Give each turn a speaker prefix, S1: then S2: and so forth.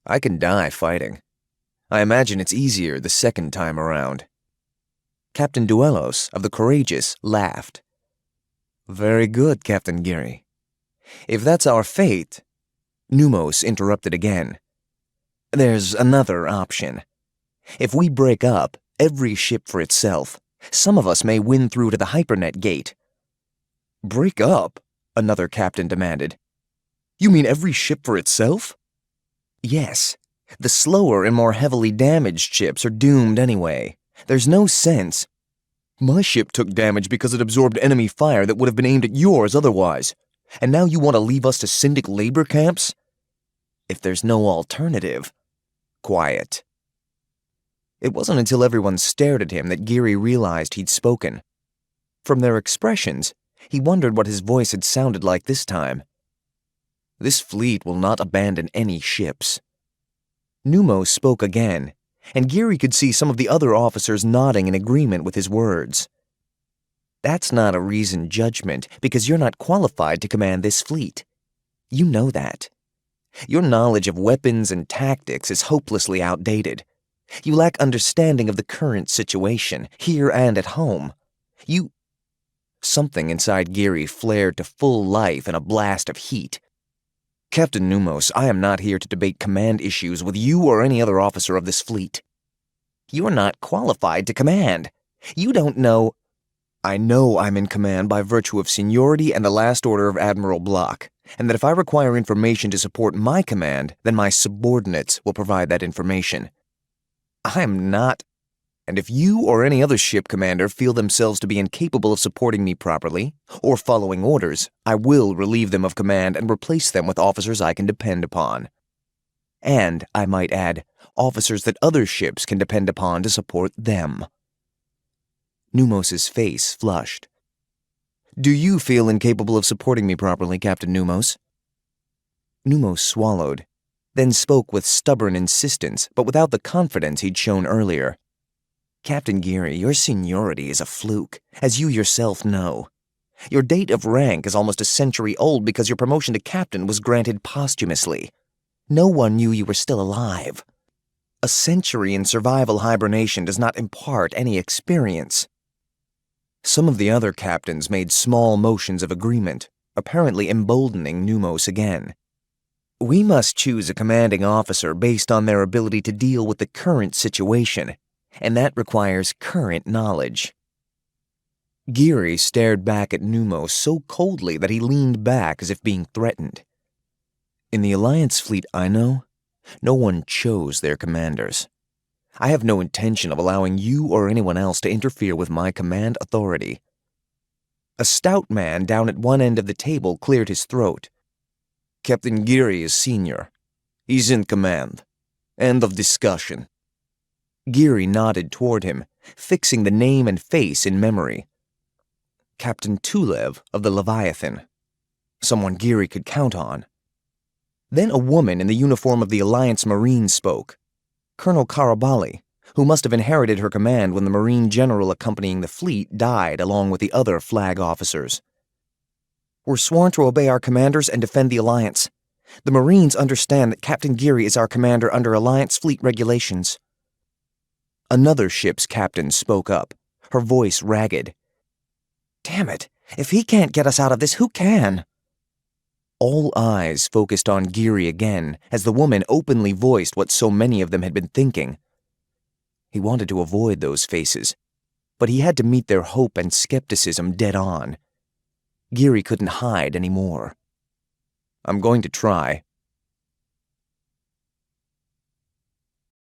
S1: I can die fighting. I imagine it's easier the second time around." Captain Duelos of the Courageous laughed. "Very good, Captain Geary. If that's our fate—" Numos interrupted again. "There's another option. If we break up, every ship for itself, some of us may win through to the hypernet gate." "Break up?" another captain demanded. "You mean every ship for itself?" "Yes. The slower and more heavily damaged ships are doomed anyway. There's no sense." "My ship took damage because it absorbed enemy fire that would have been aimed at yours otherwise. And now you want to leave us to Syndic labor camps?" "If there's no alternative." Quiet. It wasn't until everyone stared at him that Geary realized he'd spoken. From their expressions, he wondered what his voice had sounded like this time. "This fleet will not abandon any ships." Numos spoke again, and Geary could see some of the other officers nodding in agreement with his words. "That's not a reasoned judgment because you're not qualified to command this fleet. You know that. Your knowledge of weapons and tactics is hopelessly outdated. You lack understanding of the current situation, here and at home. Something inside Geary flared to full life in a blast of heat. "Captain Numos, I am not here to debate command issues with you or any other officer of this fleet. You're not qualified to command. You don't know—" "I know I'm in command by virtue of seniority and the last order of Admiral Block, and that if I require information to support my command, then my subordinates will provide that information. I'm not— And if you or any other ship commander feel themselves to be incapable of supporting me properly, or following orders, I will relieve them of command and replace them with officers I can depend upon. And, I might add, officers that other ships can depend upon to support them." Numos's face flushed. "Do you feel incapable of supporting me properly, Captain Numos?" Numos swallowed, then spoke with stubborn insistence, but without the confidence he'd shown earlier. "Captain Geary, your seniority is a fluke, as you yourself know. Your date of rank is almost a century old because your promotion to captain was granted posthumously. No one knew you were still alive. A century in survival hibernation does not impart any experience." Some of the other captains made small motions of agreement, apparently emboldening Numos again. "We must choose a commanding officer based on their ability to deal with the current situation, and that requires current knowledge." Geary stared back at Numos so coldly that he leaned back as if being threatened. "In the Alliance fleet I know, no one chose their commanders. I have no intention of allowing you or anyone else to interfere with my command authority." A stout man down at one end of the table cleared his throat. "Captain Geary is senior. He's in command. End of discussion." Geary nodded toward him, fixing the name and face in memory. Captain Tulev of the Leviathan. Someone Geary could count on. Then a woman in the uniform of the Alliance Marines spoke. Colonel Karabali, who must have inherited her command when the Marine general accompanying the fleet died along with the other flag officers. "We're sworn to obey our commanders and defend the Alliance. The Marines understand that Captain Geary is our commander under Alliance fleet regulations." Another ship's captain spoke up, her voice ragged. "Damn it! If he can't get us out of this, who can?" All eyes focused on Geary again as the woman openly voiced what so many of them had been thinking. He wanted to avoid those faces, but he had to meet their hope and skepticism dead on. Geary couldn't hide anymore. "I'm going to try,